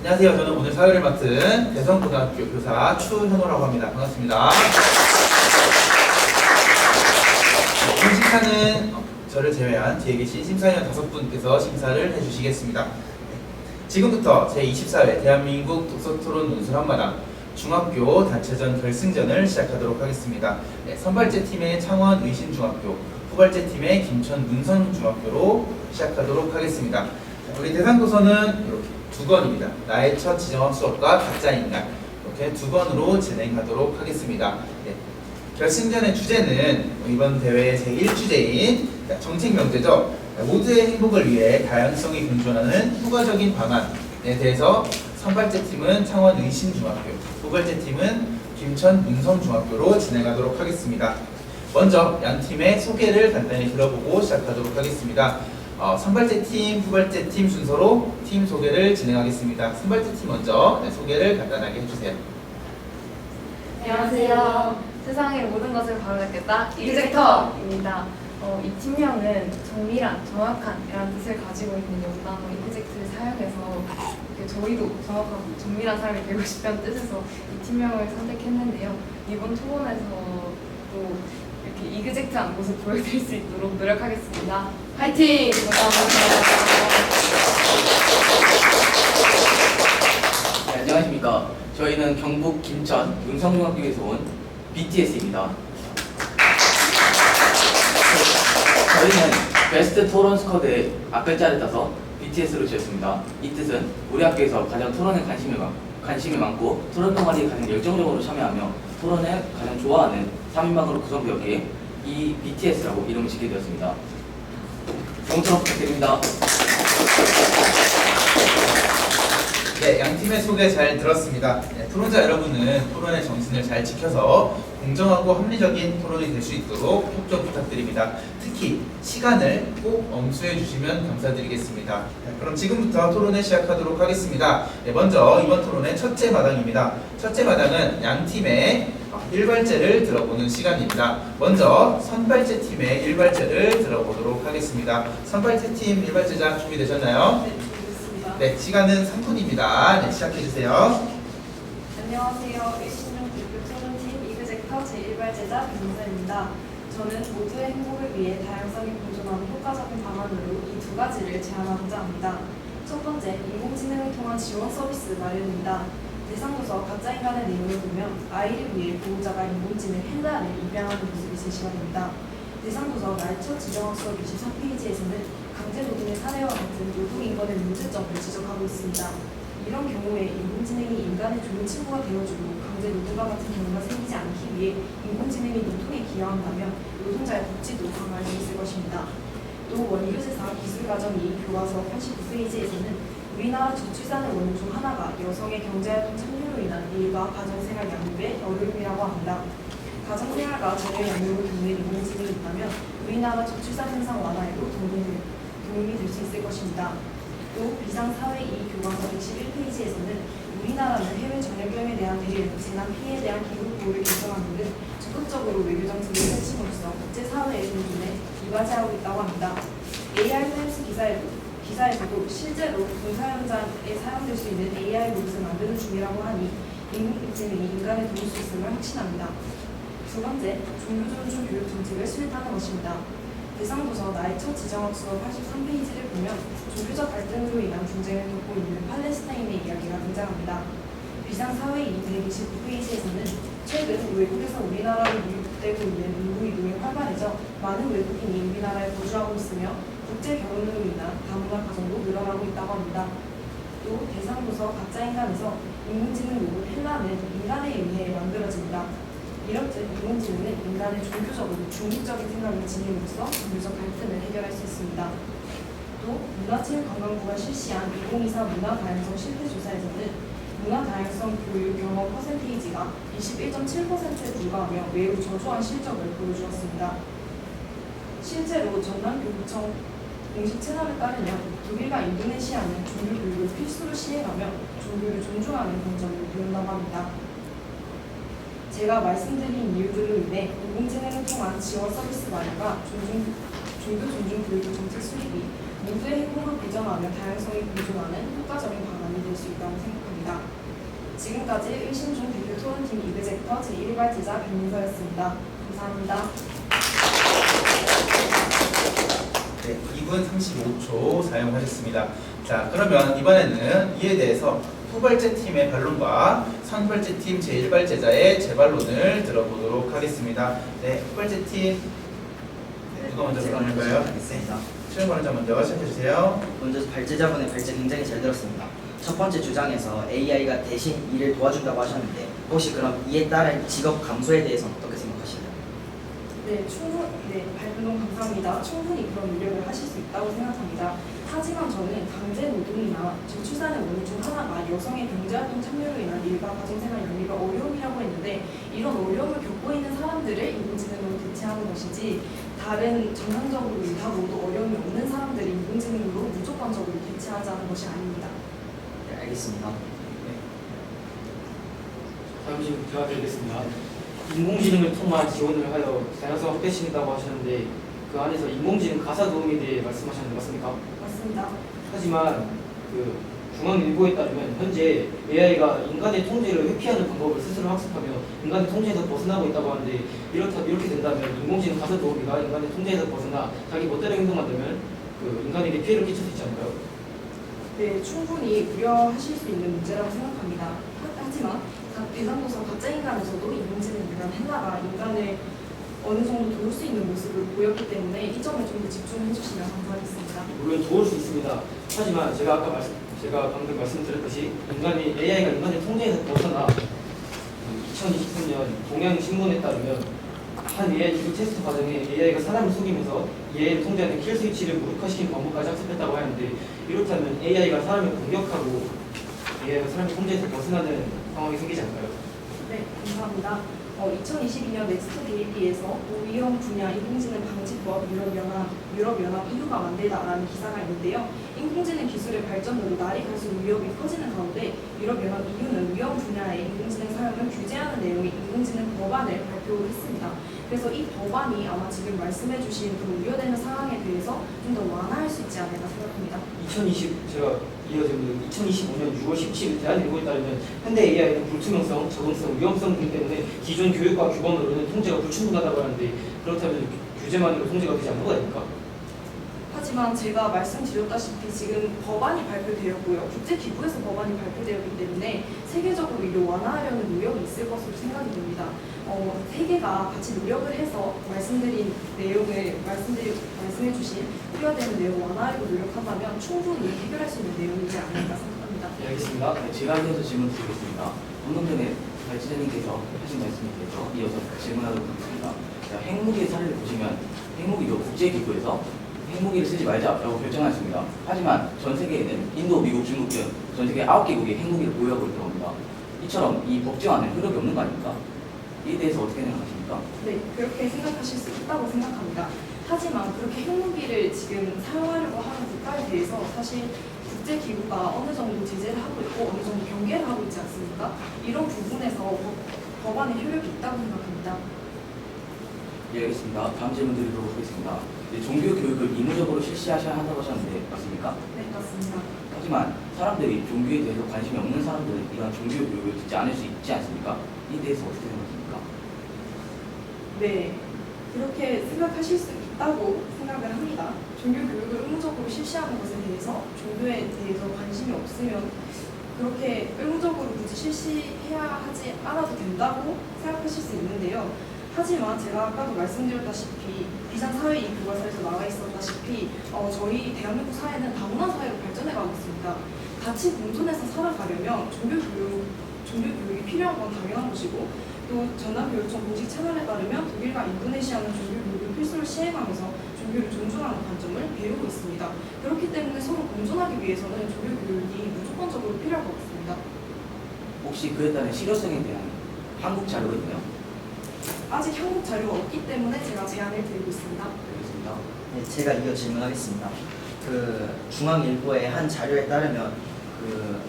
안녕하세요. 저는 오늘 사회를 맡은 대성고등학교 교사 추현호라고 합니다. 반갑습니다. 심사는 저를 제외한 뒤에 계신 심사위원 5분께서 심사를 해주시겠습니다. 지금부터 제24회 대한민국 독서토론 논술 한마당 중학교 단체전 결승전을 시작하도록 하겠습니다. 선발제 팀의 창원 의신중학교, 후발제 팀의 김천 문성중학교로 시작하도록 하겠습니다. 우리 대상도서는 이렇게 2권입니다. 나의 첫 지정학 수업과 가짜인간, 이렇게 2권으로 진행하도록 하겠습니다. 결승전의 주제는 이번 대회의 제1주제인 정책 명제죠. 모두의 행복을 위해 다양성이 공존하는 후가적인 방안에 대해서 선발제 팀은 창원 의신중학교, 후발제 팀은 김천 문성중학교로 진행하도록 하겠습니다. 먼저 양 팀의 소개를 간단히 들어보고 시작하도록 하겠습니다. 선발제 팀, 후발제 팀 순서로 팀 소개를 진행하겠습니다. 선발제 팀 먼저 소개를 간단하게 해주세요. 안녕하세요. 세상의 모든 것을 바로잡겠다 이그젝터입니다. 이 팀명은 정밀한, 정확한이라는 뜻을 가지고 있는 연단어 이그젝트를 사용해서 저희도 정확하고 정밀한 사람이 되고 싶다는 뜻에서 이 팀명을 선택했는데요. 이번 토론에서도 이렇게 이그젝트한 모습 보여드릴 수 있도록 노력하겠습니다. 화이팅! 네, 안녕하십니까. 저희는 경북 김천 문성중학교에서 온 BTS입니다. 저희는 베스트 토론 스쿼드의 앞글자를 따서 BTS로 지었습니다. 이 뜻은 우리 학교에서 가장 토론에 관심이 많고 토론 동아리에 가장 열정적으로 참여하며 토론을 가장 좋아하는 3인방으로 구성되었기에 이 BTS라고 이름을 짓게 되었습니다. 좋은 토론 부탁드립니다. 네, 양 팀의 소개 잘 들었습니다. 토론자 여러분은 토론의 정신을 잘 지켜서 공정하고 합리적인 토론이 될 수 있도록 협조 부탁드립니다. 특히 시간을 꼭 엄수해 주시면 감사드리겠습니다. 그럼 지금부터 토론을 시작하도록 하겠습니다. 먼저 이번 토론의 첫째 마당입니다. 첫째 마당은 양 팀의 일발제를 들어보는 시간입니다. 먼저 선발제 팀의 일발제를 들어보도록 하겠습니다. 선발제 팀 일발제자 준비되셨나요? 네, 준비됐습니다. 네, 시간은 3분입니다. 네, 시작해주세요. 안녕하세요. 일신중교육 토론팀 이그젝터 제1발제자 김민서입니다. 저는 모두의 행복을 위해 다양성이 공존하는 효과적인 방안으로 이 2가지를 제안하고자 합니다. 첫 번째, 인공지능을 통한 지원 서비스 마련입니다. 대상도서 가짜인간의 내용을 보면 아이를 위해 보호자가 인공지능 헬라를 입양하는 모습이 제시가 됩니다. 대상도서 나의 첫 지정학 수업 23페이지에서는 강제노동의 사례와 같은 노동인권의 문제점을 지적하고 있습니다. 이런 경우에 인공지능이 인간의 좋은 친구가 되어주고 강제노동과 같은 경우가 생기지 않기 위해 인공지능이 노동에 기여한다면 노동자의 복지도 강화할 수 있을 것입니다. 또 원교재상 기술과정이 교과서 89페이지에서는 우리나라 저출산의 원인 중 하나가 여성의 경제활동 참여로 인한 일과 가정생활 양육의 어려움이라고 합니다. 가정생활과 자녀 양육을 돕는 인공지능이 있다면 우리나라 저출산 현상 완화에도 도움이 될 수 있을 것입니다. 또 비상사회이익 교과서 111페이지에서는 우리나라는 해외 전역여행에 대한 대리, 재난 피해에 대한 기록 보호를 개정하는 등 적극적으로 외교정책을 펼침으로써 국제사회의 존중에 이바지하고 있다고 합니다. AI타임스 기사에서도 실제로 군사 현장에 사용될 수 있는 AI 로봇을 만드는 중이라고 하니 인공지능이 인간에 도울 수 있음을 확신합니다. 두 번째, 종교존중 교육 정책을 수립하는 것입니다. 대상도서 나의 첫 지정학 수업 83페이지를 보면 종교적 갈등으로 인한 분쟁을 겪고 있는 팔레스타인의 이야기가 등장합니다. 비상사회이 129페이지에서는 최근 외국에서 우리나라로 유입되고 있는 인구 이동이 활발해져 많은 외국인이 우리나라에 거주하고 있으며 국제 결혼으로 인한 다문화 가정도 늘어나고 있다고 합니다. 또 대상도서 가짜인간에서 인공지능 로봇 헬라는 인간에 의해 만들어집니다. 이렇듯 인공지능은 인간의 종교적으로 중립적인 생각을 지님으로써 종교적 갈등을 해결할 수 있습니다. 또 문화체육관광부가 실시한 2024 문화다양성 실태조사에서는 문화다양성 교육 경험 퍼센테이지가 21.7%에 불과하며 매우 저조한 실적을 보여주었습니다. 실제로 전남교육청 공식 채널에 따르면 독일과 인도네시아는 종교교육을 필수로 시행하며 종교를 존중하는 관점을 보인다고 합니다. 제가 말씀드린 이유들로 인해 인공지능을 통한 지원 서비스 마련과 종교 존중 교육 정책 수립이 모두의 행복을 보장하며 다양성이 공존하는 효과적인 방안이 될 수 있다고 생각합니다. 지금까지 의심중 대표 토론팀 이그젝터 제1발제자 변민서였습니다. 감사합니다. 네, 2분 35초 사용하셨습니다. 자, 그러면 이번에는 이에 대해서 후발제 팀의 반론과 선발제 팀 제1발제자의 재반론을 들어보도록 하겠습니다. 네, 후발제 팀 누가 먼저 발언할까요? 하겠습니다. 최영 발언자 먼저 시작해주세요. 먼저 발제자분의 발제 굉장히 잘 들었습니다. 첫 번째 주장에서 AI가 대신 일을 도와준다고 하셨는데 혹시 그럼 이에 따른 직업 감소에 대해서는 어떻게 생각하시나요? 발표론 감사합니다. 충분히 그런 노력을 하실 수 있다고 생각합니다. 하지만 저는 강제 노동이나 저출산의 원인 중 하나가 여성의 경제활동 참여로 인한 일과 가정생활 영위가 어려움이라고 했는데 이런 어려움을 겪고 있는 사람들을 인공지능으로 대체하는 것이지 다른 정상적으로 일하고도 어려움이 없는 사람들을 인공지능으로 무조건적으로 대체하자는 것이 아닙니다. 네, 알겠습니다. 다음 질문 제가 드리겠습니다. 인공지능을 통한 지원을 하여 다양성 확대시킨다고 하셨는데 그 안에서 인공지능 가사 도움에 대해 말씀하셨는데 맞습니까? 맞습니다. 하지만 그 중앙일보에 따르면 현재 AI가 인간의 통제를 회피하는 방법을 스스로 학습하며 인간의 통제에서 벗어나고 있다고 하는데 이렇게 된다면 인공지능 가사 도우미가 인간의 통제에서 벗어나 자기 멋대로 행동한다면 그 인간에게 피해를 끼칠 수 있지 않을까요? 네, 충분히 우려하실 수 있는 문제라고 생각합니다. 하지만 대상도서 가짜인간에서도 인공지능 이란 헬라가 인간을 어느 정도 도울 수 있는 모습을 보였기 때문에 이 점에 좀 더 집중해 주시면 감사하겠습니다. 물론 도울 수 있습니다. 하지만 제가 방금 말씀드렸듯이 AI가 인간의 통제에서 벗어나 2023년 동양신문에 따르면 한 AI 기술 테스트 과정에 AI가 사람을 속이면서 AI를 통제하는 킬 스위치를 무력화시키는 방법까지 학습했다고 하는데 이렇다면 AI가 사람을 공격하고 AI가 사람의 통제에서 벗어나는 상황이 생기지 않을까요? 네, 감사합니다. 2022년 넥스트 데일리에서 고위험 분야 인공지능 방지법 유럽연합 EU가 만들다라는 기사가 있는데요. 인공지능 기술의 발전으로 날이 갈수록 위협이 커지는 가운데 유럽연합 EU는 위험 분야의 인공지능 사용을 규제하는 내용의 인공지능 법안을 발표했습니다. 그래서 이 법안이 아마 지금 말씀해주신 그 우려되는 상황에 대해서 좀 더 완화할 수 있지 않을까 생각합니다. 2025년 6월 17일 대한일보에 따르면 현대 AI는 불투명성, 적응성, 위험성 등 때문에 기존 교육과 규범으로는 통제가 불충분하다고 하는데 그렇다면 규제만으로 통제가 되지 않는 거 아닙니까? 하지만 제가 말씀드렸다시피 지금 법안이 발표되었고요. 국제기구에서 법안이 발표되었기 때문에 세계적으로 이를 완화하려는 노력이 있을 것으로 생각이 됩니다. 세계가 같이 노력을 해서 말씀드린 내용을 말씀해주신 우려되는 내용 완화하려고 노력한다면 충분히 해결할 수 있는 내용이지 않을까 생각합니다. 네, 알겠습니다. 네, 제가 이어서 질문 드리겠습니다. 방금 전에 발제자님께서 하신 말씀에 대해서 이어서 질문하도록 하겠습니다. 자, 핵무기의 사례를 보시면 핵무기도 국제기구에서 핵무기를 쓰지 말자라고 결정했습니다. 하지만 전 세계에는 인도, 미국, 중국 등 전 세계 9개국이 핵무기를 보유하고 있다고 합니다. 이처럼 이 법제화는 효력이 없는 거 아닙니까? 이에 대해서 어떻게 생각하십니까? 네, 그렇게 생각하실 수 있다고 생각합니다. 하지만 그렇게 핵무기를 지금 사용하려고 하는 국가에 대해서 사실 국제기구가 어느 정도 제재를 하고 있고 어느 정도 경계를 하고 있지 않습니까? 이런 부분에서 법안의 효력이 있다고 생각합니다. 예, 알겠습니다. 다음 질문 드리도록 하겠습니다. 종교 교육을 의무적으로 실시하셔야 한다고 하셨는데 맞습니까? 네, 맞습니다. 하지만 사람들이 종교에 대해서 관심이 없는 사람들은 이런 종교 교육을 듣지 않을 수 있지 않습니까? 이에 대해서 어떻게 생각하십니까? 네, 그렇게 생각하실 수 있다고 생각을 합니다. 종교 교육을 의무적으로 실시하는 것에 대해서 종교에 대해서 관심이 없으면 그렇게 의무적으로 굳이 실시해야 하지 않아도 된다고 생각하실 수 있는데요. 하지만 제가 아까도 말씀드렸다시피 비상사회인 교과서에서 나와 있었다시피 저희 대한민국 사회는 다문화 사회로 발전해가고 있습니다. 같이 공존해서 살아가려면 종교 교육이 필요한 건 당연한 것이고 또 전남교육청 공식 채널에 따르면 독일과 인도네시아는 종교 교육을 필수로 시행하면서 종교를 존중하는 관점을 배우고 있습니다. 그렇기 때문에 서로 공존하기 위해서는 종교 교육이 무조건적으로 필요할 것 같습니다. 혹시 그에 따른 실효성에 대한 한국 자료가 있나요? 아직 한국 자료가 없기 때문에 제가 제안을 드리고 있습니다. 알겠습니다. 네, 제가 이어 질문하겠습니다. 그 중앙일보의 한 자료에 따르면 그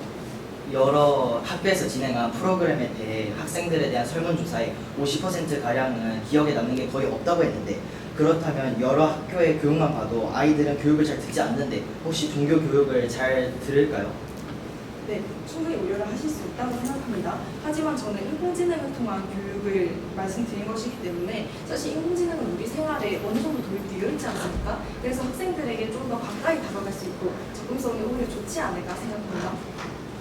여러 학교에서 진행한 프로그램에 대해 학생들에 대한 설문조사에 50%가량은 기억에 남는 게 거의 없다고 했는데, 그렇다면 여러 학교의 교육만 봐도 아이들은 교육을 잘 듣지 않는데 혹시 종교 교육을 잘 들을까요? 네, 충분히 우려를 하실 수 있다고 생각합니다. 하지만 저는 인공지능을 통한 교육을 말씀드린 것이기 때문에 사실 인공지능은 우리 생활에 어느 정도 도입되어 있지 않습니까? 그래서 학생들에게 좀 더 가까이 다가갈 수 있고 접근성이 오히려 좋지 않을까 생각합니다.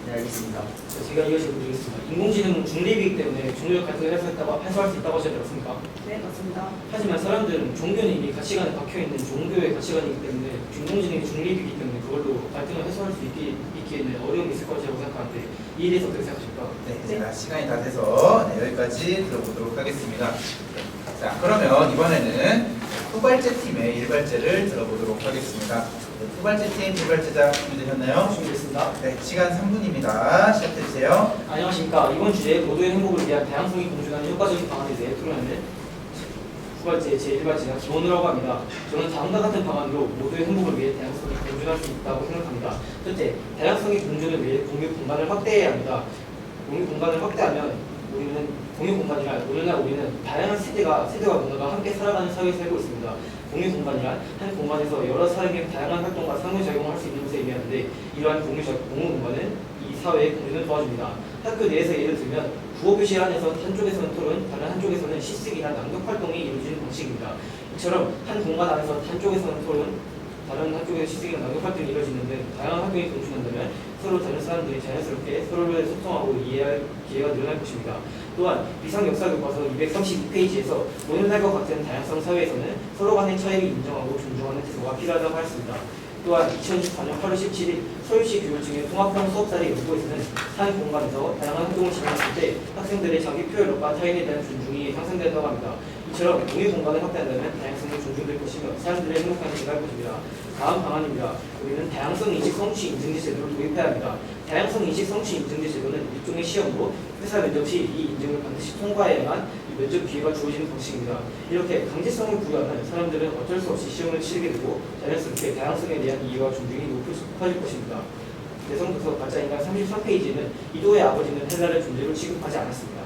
네, 알겠습니다. 제가 이것을 드리겠습니다. 인공지능은 중립이기 때문에 종교적 갈등을 해소할 수 있다고 하지 않습니까? 네, 맞습니다. 하지만 사람들은 종교는 이미 가치관에 박혀있는 종교의 가치관이기 때문에 인공지능이 중립이기 때문에 그걸로 갈등을 해소할 수 있기에는 어려움이 있을 것이라고 생각하는데 이에 대해서 어떻게 생각하십니까? 네, 제가 시간이 다 돼서 여기까지 들어보도록 하겠습니다. 자, 그러면 이번에는 후발제 팀의 일발제를 들어보도록 하겠습니다. 네, 후발제 팀 일발제자 준비되셨나요? 준비됐습니다. 네, 시간 3분입니다. 시작해주세요. 안녕하십니까. 이번 주제 모두의 행복을 위한 다양성이 공존하는 효과적인 방안에 대해 토론하는 후발제 제1발제가 김원우라고 합니다. 저는 다음과 같은 방안으로 모두의 행복을 위해 다양성이 공존할 수 있다고 생각합니다. 첫째, 다양성의 공존을 위해 공유 공간을 확대해야 합니다. 공유 공간을 확대하면 오늘날 우리는 다양한 세대와 문화가 함께 살아가는 사회에 살고 있습니다. 공유 공간이란 한 공간에서 여러 사람이 다양한 활동과 상호작용을 할 수 있는 것을 의미하는데, 이러한 공유 공간은 이 사회의 공존을 도와줍니다. 학교 내에서 예를 들면 구호교실 안에서 한쪽에서는 토론, 다른 한쪽에서는 시쓰기나 낭독 활동이 이루어지는 방식입니다. 이처럼 한 공간 안에서 한쪽에서는 토론, 다른 한쪽에서 시쓰기나 낭독 활동이 이루어지는 등 다양한 활동이 공존한다면 서로 다른 사람들이 자연스럽게 서로를 소통하고 이해할 기회가 늘어날 것입니다. 또한 비상역사교과서 232페이지에서 오늘날과 같은 다양성 사회에서는 서로 간의 차이를 인정하고 존중하는 태도가 필요하다고 하였습니다. 또한 2024년 8월 17일 서울시 교육청의 통합형 수업사례 연구에서는 한 공간에서 다양한 활동을 진행했을 때 학생들의 자기 표현력과 타인에 대한 존중이 향상된다고 합니다. 이처럼 공유 공간을 확대한다면 다양성이 존중될 것이며 사람들의 행복한 증가할 것입니다. 다음 방안입니다. 우리는 다양성 인식 성취 인증제 제도를 도입해야 합니다. 다양성 인식 성취 인증제 제도는 일종의 시험으로 회사 면접 시 이 인증을 반드시 통과해야만 이 면접 기회가 주어지는 방식입니다. 이렇게 강제성을 부여하면 사람들은 어쩔 수 없이 시험을 치르게 되고 자연스럽게 다양성에 대한 이해와 존중이 높아질 것입니다. 대성도서 가짜인간 33페이지에는 이도의 아버지는 헬라를 존재로 취급하지 않았습니다.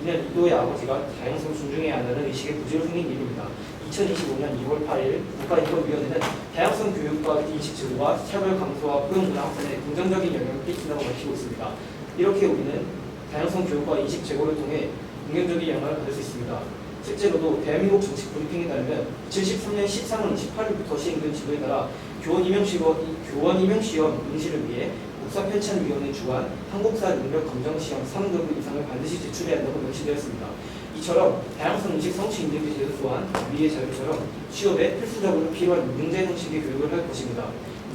이는 이도의 아버지가 다양성을 존중해야 한다는 의식의 부재로 생긴 일입니다. 2025년 2월 8일 국가인권위원회는 다양성 교육과 인식 제도와 차별 감소와 포용 문화 확산에 긍정적인 영향을 끼친다고 밝히고 있습니다. 이렇게 우리는 다양성 교육과 인식 제고를 통해 긍정적인 영향을 받을 수 있습니다. 실제로도 대한민국 정책 브리핑에 따르면 2013년 13월 28일부터 시행된 지도에 따라 교원 임용시험 응시를 위해 국사편찬위원회 주관 한국사 능력 검정 시험 3급 이상을 반드시 제출해야 한다고 명시되었습니다. 이처럼 다양성 인식 성취 인증제 제도 또한 우리의 자유처럼 취업에 필수적으로 필요한 문제 형식의 교육을 할 것입니다.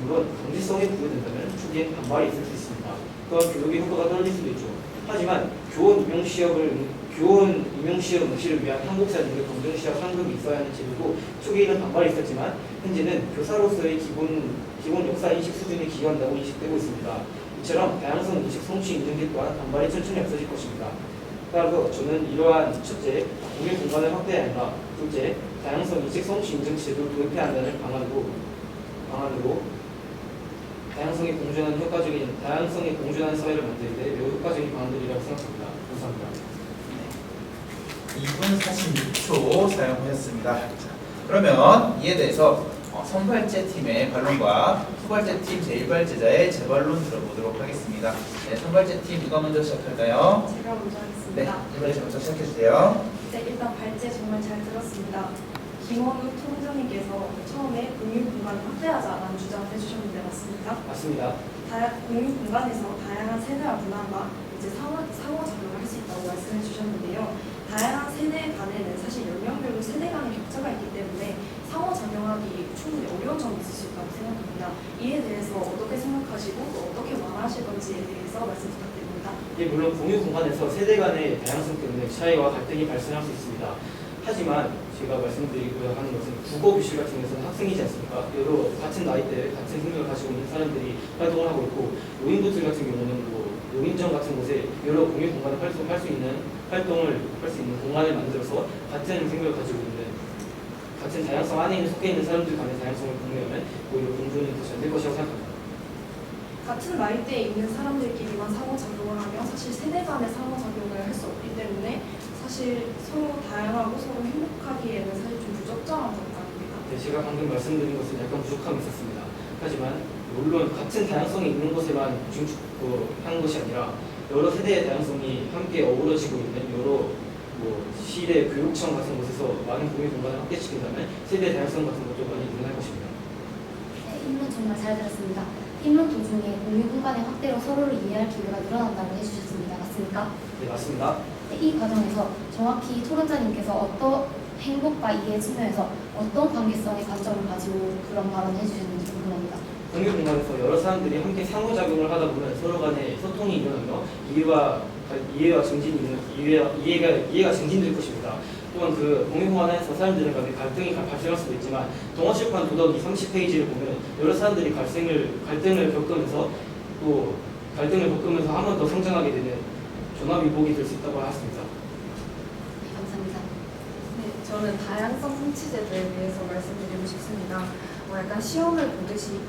물론 강제성이 부여된다면 초기엔 반발이 있을 수 있습니다. 또한 교육의 효과가 떨어질 수도 있죠. 하지만 교원 임용시험 응시를 위한 한국사 능력 검정 시험 3급이 있어야 하는 제도도 초기에는 반발이 있었지만 현재는 교사로서의 기본 역사 인식 수준이 기여한다고 인식되고 있습니다. 이처럼 다양성 인식 성취 인증제 또한 반발이 천천히 없어질 것입니다. 따라서 저는 이러한 첫째, 공유 공간을 확대해야 한다. 둘째, 다양성 인식 성취 인증 제도를 도입해야 한다는 방안으로 다양성이 공존하는 사회를 만들 때 매우 효과적인 방안들이라고 생각합니다. 감사합니다. 2분 46초 사용하셨습니다. 자, 그러면 이에 대해서 선발제 팀의 반론과 후발제 팀 제1발제자의 재반론 들어보도록 하겠습니다. 네, 선발제 팀 누가 먼저 시작할까요? 제가 먼저 네, 하겠습니다. 이번에 먼저 시작해주세요. 네, 일단 발제 정말 잘 들었습니다. 김원우 총장님께서 처음에 공유 공간을 확대하자라는 주장을 해주셨는데 맞습니까? 맞습니다. 공유 공간에서 다양한 세대와 문화가 이제 상호작용을 할 수 있다고 말씀해 주셨는데요. 다양한 세대 간에는 사실 연령별로 세대 간의 격차가 있기 때문에 상호작용하기 충분히 어려운 점이 있을 수 있다고 생각합니다. 이에 대해서 어떻게 생각하시고 또 어떻게 완화하실 건지에 대해서 말씀 부탁드립니다. 예, 물론 공유 공간에서 세대 간의 다양성 때문에 차이와 갈등이 발생할 수 있습니다. 하지만 제가 말씀드리고자 하는 것은 국어 교실 같은 경우에는 학생이지 않습니까? 여러 같은 나이대, 같은 생각을 가지고 있는 사람들이 활동을 하고 있고, 노인부들 같은 경우는 노인정 같은 곳에 여러 공유 공간을 활동할 수 있는 공간을 만들어서 같은 생각을 가지고 있는, 같은 다양성 안에 속해 있는 사람들 간의 다양성을 공유하면 오히려 공존이 더 잘 될 것이라고 생각합니다. 같은 나이대에 있는 사람들끼리만 상호작용을 하면 사실 세대 간의 상호작용을 할 수 없기 때문에 사실 서로 다양하고 서로 행복하기에는 사실 좀 부적절한 것 같습니다. 네, 제가 방금 말씀드린 것은 약간 부족함이 있었습니다. 하지만 물론 같은 다양성이 있는 것에만 한 것이 아니라 여러 세대의 다양성이 함께 어우러지고 있는 여러 시대 교육청 같은 곳에서 많은 공유 공간을 함께 지킨다면 세대 다양성 같은 것도 많이 늘어날 것입니다. 네, 인문 정말 잘 들었습니다. 인문 도중에 공유 공간의 확대로 서로를 이해할 기회가 늘어난다고 해주셨습니다. 맞습니까? 네, 맞습니다. 네, 이 과정에서 정확히 토론자님께서 어떤 행복과 이해 측면에서 어떤 관계성의 관점을 가지고 그런 발언을 해주셨는지 궁금합니다. 공유 공간에서 여러 사람들이 함께 상호작용을 하다 보면 서로 간에 소통이 일어나며 이해가 증진될 것입니다. 또한 그 공유 공간에서 사람들 간에 갈등이 발생할 수도 있지만 동아출판 도덕이 30페이지를 보면 여러 사람들이 갈등을 겪으면서 한 번 더 성장하게 되는 전화위복이 될 수 있다고 하였습니다. 네, 감사합니다. 네, 저는 다양성 성취제도에 대해서 말씀드리고 싶습니다. 약간 시험을 보듯이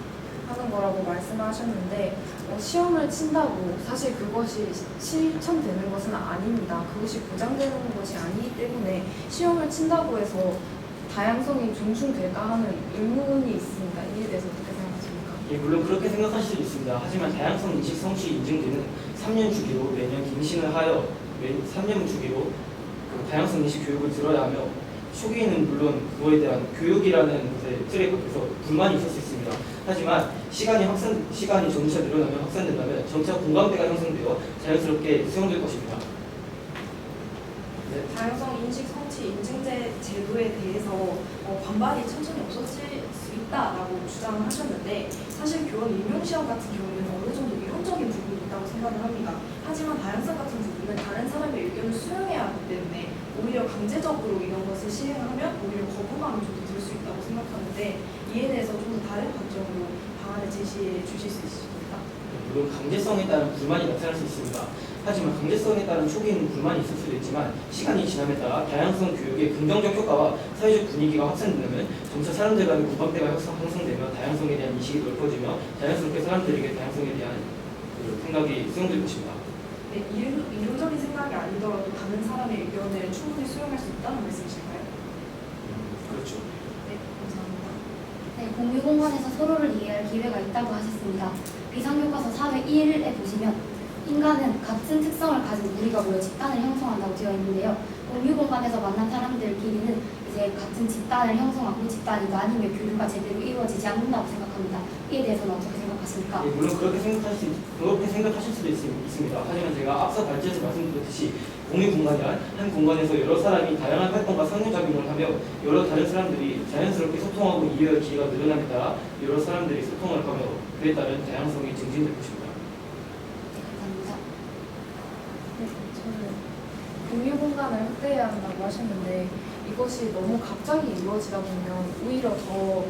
하는 거라고 말씀하셨는데 시험을 친다고 사실 그것이 실천되는 것은 아닙니다. 그것이 보장되는 것이 아니기 때문에 시험을 친다고 해서 다양성이 존중될까 하는 의문이 있습니다. 이에 대해서 어떻게 생각하십니까? 예, 물론 그렇게 생각하실 수도 있습니다. 하지만 다양성 인식 성취 인증제는 3년 주기로 매년 갱신을 하여 3년 주기로 그 다양성 인식 교육을 들어야 하며 초기에는 물론 그거에 대한 교육이라는 것에 틀에 걷혀서 불만이 있을 수 있습니다. 하지만 시간이 점차 늘어나면 확산된다면 점차 공감대가 형성되어 자연스럽게 수용될 것입니다. 네. 다양성 인식 성취 인증제 제도에 대해서 반발이 천천히 없어질 수 있다라고 주장을 하셨는데 사실 교원 임용시험 같은 경우에는 어느 정도 이론적인 부분이 있다고 생각을 합니다. 하지만 다양성 같은 부분은 다른 사람의 의견을 수용해야 하기 때문에 오히려 강제적으로 이런 것을 시행하면 오히려 거부감이 좀 들 수 있다고 생각하는데 이에 대해서 좀 더 다른 관점으로 방안을 제시해 주실 수 있습니까? 물론 강제성에 따른 불만이 나타날 수 있습니다. 하지만 강제성에 따른 초기에는 불만이 있을 수도 있지만 시간이 지남에 따라 다양성 교육의 긍정적 효과와 사회적 분위기가 확산되면 점차 사람들 간의 공감대가 형성되며 다양성에 대한 인식이 넓어지며 자연스럽게 사람들에게 다양성에 대한 생각이 수용될 것입니다. 네, 이론적인 생각이 아니더라도 다른 사람의 의견을 충분히 수용할 수 있다는 말씀이실까요? 그렇죠. 네, 감사합니다. 네, 공유 공간에서 서로를 이해할 기회가 있다고 하셨습니다. 비상교과서 4회 1에 보시면 인간은 같은 특성을 가진 무리가 모여 집단을 형성한다고 되어 있는데요. 공유 공간에서 만난 사람들끼리는 이제 같은 집단을 형성하고 집단이 나뉘며 교류가 제대로 이루어지지 않는다고 생각합니다. 이에 대해서는 어떻게 생각하십니까? 예, 물론 그렇게 생각하실 수도 있습니다. 하지만 제가 앞서 발제에서 말씀드렸듯이 공유 공간이란 한 공간에서 여러 사람이 다양한 활동과 상호작용을 하며 여러 다른 사람들이 자연스럽게 소통하고 이해할 기회가 늘어남에 따라 여러 사람들이 소통을 하며 그에 따른 다양성이 증진될 것입니다. 네, 감사합니다. 네, 저는 공유 공간을 확대해야 한다고 하셨는데 이것이 너무 갑자기 이루어지다 보면 오히려 더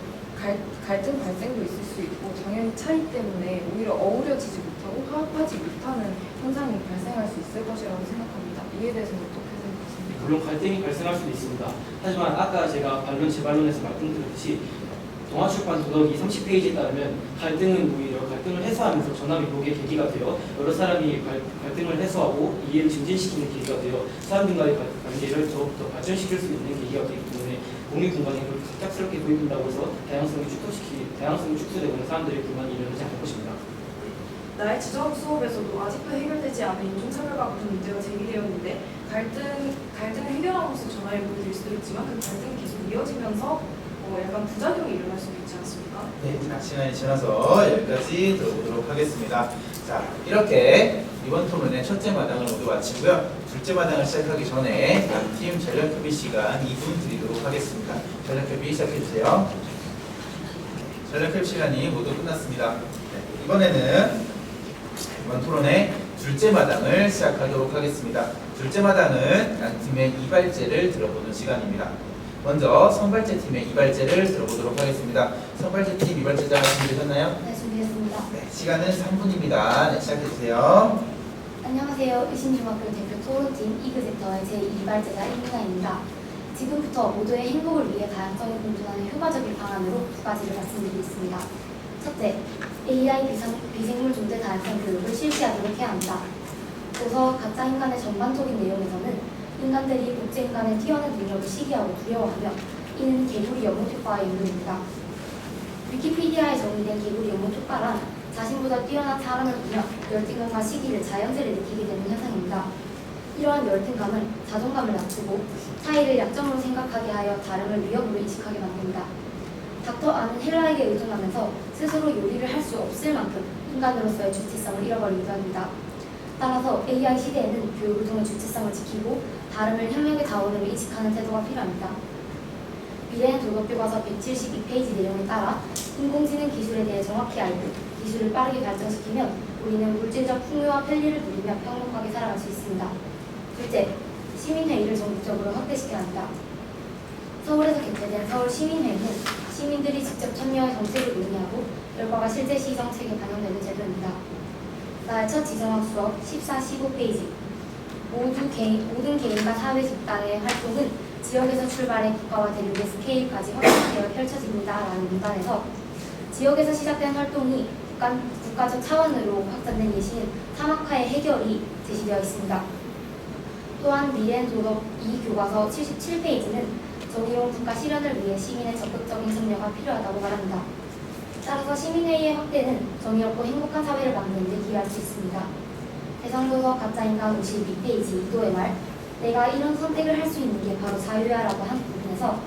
갈등 발생도 있을 수 있고 당연히 차이 때문에 오히려 어우러지지 못하고 화합하지 못하는 현상이 발생할 수 있을 것이라고 생각합니다. 이에 대해서는 어떻게 생각하십니까? 물론 갈등이 발생할 수도 있습니다. 하지만 아까 제가 제 반론에서 말씀드렸듯이 동아출판 도덕이 30페이지에 따르면 갈등은 오히려 갈등을 해소하면서 전화위복의 계기가 되어 여러 사람이 갈등을 해소하고 이해를 증진시키는 계기가 되어 사람들과의 관계를 더욱더 발전시킬 수 있는 계기가 되기 때문에 공유 공간에 그렇게 갑작스럽게 도입된다고 해서 다양성이 축소되거나 사람들의 불만이 일어나지 않을 것입니다. 나의 지정 수업에서도 아직도 해결되지 않은 인종차별과 같은 문제가 제기되었는데 갈등을 해결함으로써 전화위복이 될 수도 있지만 그 갈등이 계속 이어지면서 약간 부작용이 일어날 수도 있지 않습니까? 네, 자, 시간이 지나서 여기까지 들어보도록 하겠습니다. 자, 이렇게 이번 토론의 첫째 마당을 모두 마치고요. 둘째 마당을 시작하기 전에 각 팀 전략협의 시간 2분 드리도록 하겠습니다. 전략협의 시작해주세요. 전략협의 시간이 모두 끝났습니다. 네, 이번 토론의 둘째 마당을 시작하도록 하겠습니다. 둘째 마당은 양 팀의 이발제를 들어보는 시간입니다. 먼저 선발제 팀의 이발제를 들어보도록 하겠습니다. 선발제 팀 이발제자 준비되셨나요? 네, 준비했습니다. 네, 시간은 3분입니다. 네, 시작해주세요. 안녕하세요. 의신중학교 대표 토론팀 이그제터의 제2발제자 임민아입니다. 지금부터 모두의 행복을 위해 다양성을 공존하는 효과적인 방안으로 두 가지를 말씀드리겠습니다. 첫째, AI 비생물 존재 다양성 교육을 실시하도록 해야 합니다. 도서 가짜 인간의 전반적인 내용에서는 인간들이 복제인간의 뛰어난 능력을 시기하고 두려워하며 이는 개구리 연못 효과의 이유입니다. 위키피디아에 정의된 개구리 연못 효과란 자신보다 뛰어난 사람을 보며 열등감과 시기를 자연스레 느끼게 되는 현상입니다. 이러한 열등감은 자존감을 낮추고 차이를 약점으로 생각하게 하여 다름을 위협으로 인식하게 만듭니다. 닥터 안은 헬라에게 의존하면서 스스로 요리를 할 수 없을 만큼 인간으로서의 주체성을 잃어버리기도 합니다. 따라서 AI 시대에는 교육을 통해 주체성을 지키고 다름을 협력의 자원으로 인식하는 태도가 필요합니다. 미래의 도덕교과서 172페이지 내용에 따라 인공지능 기술에 대해 정확히 알고 기술을 빠르게 발전시키면 우리는 물질적 풍요와 편리를 누리며 평범하게 살아갈 수 있습니다. 둘째, 시민회의를 전국적으로 확대시켜야 합니다. 서울에서 개최된 서울시민회의는 시민들이 직접 참여해 정책을 논의하고 결과가 실제 시정책에 반영되는 제도입니다. 나의 첫 지정학 수업 14, 15페이지 모든 개인과 사회 집단의 활동은 지역에서 출발해 국가와 대륙의 스케일까지 확장되어 펼쳐집니다. 라는 문단에서 지역에서 시작된 활동이 국가적 차원으로 확장된 예시는 사막화의 해결이 제시되어 있습니다. 또한 미래엔 도덕 2교과서 77페이지는 정의로운 국가 실현을 위해 시민의 적극적인 참여가 필요하다고 말합니다. 따라서 시민회의의 확대는 정의롭고 행복한 사회를 만드는 데 기여할 수 있습니다. 대상도서 가짜인간 52페이지 2도의 말 내가 이런 선택을 할 수 있는 게 바로 자유야 라고 한 부분에서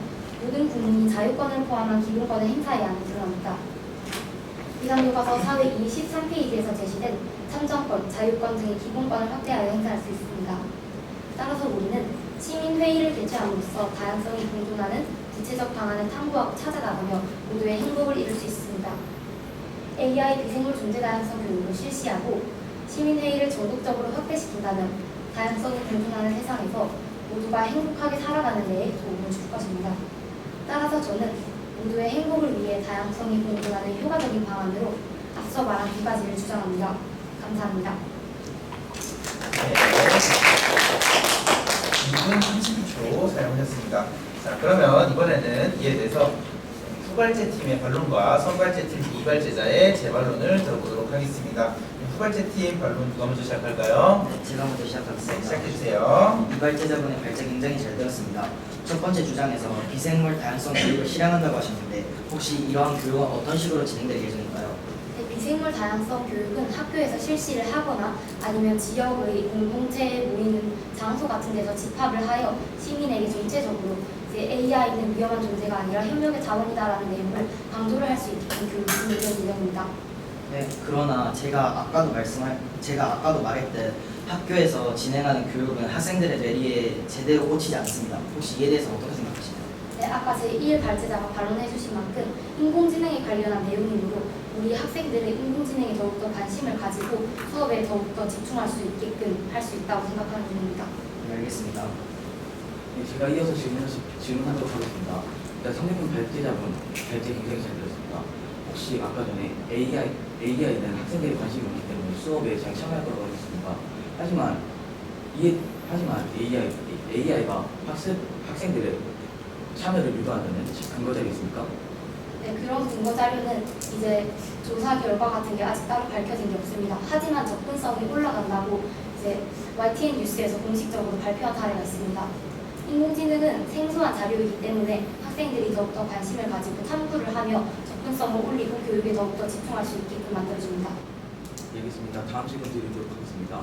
모든 국민이 자유권을 포함한 기본권을 행사해야 하는 드러납니다. 비상교과서 사회 23페이지에서 제시된 참정권, 자유권 등의 기본권을 확대하여 행사할 수 있습니다. 따라서 우리는 시민회의를 개최함으로써 다양성이 공존하는 구체적 방안을 탐구하고 찾아나가며 모두의 행복을 이룰 수 있습니다. AI 비생물 존재 다양성 교육을 실시하고 시민회의를 전국적으로 확대시킨다면 다양성이 공존하는 세상에서 모두가 행복하게 살아가는 데에 도움을 줄 것입니다. 따라서 저는 모두의 행복을 위해 다양성이 공존하는 효과적인 방안으로 앞서 말한 두 가지를 주장합니다. 감사합니다. 2분 32초 사용하셨습니다. 자, 그러면 이번에는 이에 대해서 후발제 팀의 반론과 선발제 팀 이발제자의 재반론을 들어보도록 하겠습니다. 후발제 팀 반론 누가 먼저 시작할까요? 네, 제가 먼저 시작하겠습니다. 시작해주세요. 이발제자분의 발제 굉장히 잘 들었습니다. 첫 번째 주장에서 비생물 다양성 교육을 실행한다고 하셨는데 혹시 이러한 교육은 어떤 식으로 진행될 예정인가요? 네, 비생물 다양성 교육은 학교에서 실시를 하거나 아니면 지역의 공동체에 모이는 장소 같은 데서 집합을 하여 시민에게 전체적으로 이제 AI는 위험한 존재가 아니라 협력의 자원이다라는 내용을 강조를 할 수 있게끔 교육이 진행될 예정입니다. 네, 그러나 제가 아까도 말했듯 학교에서 진행하는 교육은 학생들의 뇌리에 제대로 꽂히지 않습니다. 혹시 이에 대해서 어떻게 생각하시나요? 네, 아까 제1 발제자가 발언해 주신 만큼 인공지능에 관련한 내용이므로 우리 학생들의 인공지능에 더욱더 관심을 가지고 수업에 더욱더 집중할 수 있게끔 할 수 있다고 생각하는 중입니다. 네, 알겠습니다. 네, 제가 이어서 질문하도록 하겠습니다. 일단 선생님 발제 굉장히 잘 들었습니다. 혹시 아까 전에 AI는 학생들이 관심이 많기 때문에 수업에 잘 참여할 거라고 하셨습니다. 하지만 AI가 학생들의 참여를 유도한다는 근거 자료 있습니까? 네, 그런 근거 자료는 이제 조사 결과 같은 게 아직 따로 밝혀진 게 없습니다. 하지만 접근성이 올라간다고 이제 YTN 뉴스에서 공식적으로 발표한 사례가 있습니다. 인공지능은 생소한 자료이기 때문에 학생들이 더욱더 관심을 가지고 탐구를 하며 접근성을 올리고 교육에 더욱더 집중할 수 있게끔 만들어줍니다. 알겠습니다. 다음 질문 드리도록 하겠습니다.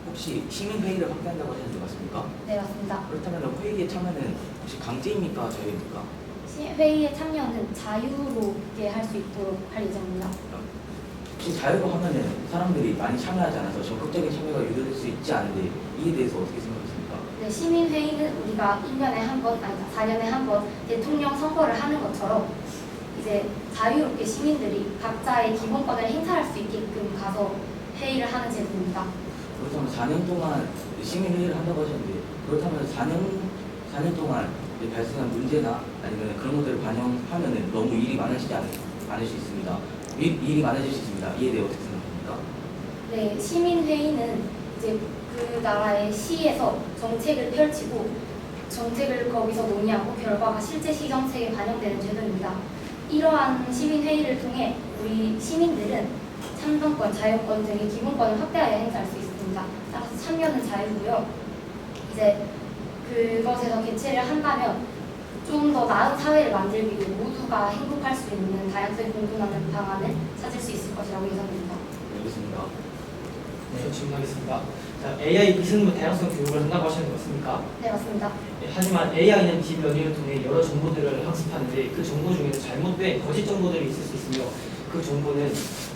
혹시 시민회의를 확대한다고 하셨는데 맞습니까? 네, 맞습니다. 그렇다면 회의에 참여는 혹시 강제입니까? 자유입니까? 회의에 참여는 자유롭게 할 수 있도록 할 예정입니다. 혹시 자유로 하면은 사람들이 많이 참여하지 않아서 적극적인 참여가 유도될 수 있지 않은데 이에 대해서 어떻게 생각하십니까? 네, 시민회의는 우리가 1년에 한 번, 아니 4년에 한 번 대통령 선거를 하는 것처럼 이제 자유롭게 시민들이 각자의 기본권을 행사할 수 있게끔 가서 회의를 하는 제도입니다. 그렇다면 4년 동안 시민회의를 한다고 하셨는데 그렇다면 4년 동안 발생한 문제나 아니면 그런 것들을 반영하면은 너무 일이 많아지지 않을 수 있습니다. 일이 많아질 수 있습니다. 이에 대해 어떻게 생각합니까? 네, 시민회의는 이제 그 나라의 시에서 정책을 펼치고 정책을 거기서 논의하고 결과가 실제 시정책에 반영되는 제도입니다. 이러한 시민회의를 통해 우리 시민들은 참정권, 자유권 등의 기본권을 확대하여 행사할 수 있습니다. 따라서 참여는 자유고요. 이제 그것에서 개최를 한다면 좀 더 나은 사회를 만들기 위해 모두가 행복할 수 있는 다양성이 공존하는 방안을 찾을 수 있을 것이라고 예상됩니다. 알겠습니다. 저 질문하겠습니다. 자, AI 미승부 다양성 교육을 한다고 하시는 거 맞습니까? 네, 맞습니다. 하지만 AI는 딥러닝을 통해 여러 정보들을 학습하는데 그 정보 중에는 잘못된 거짓 정보들이 있을 수 있으며 그 정보는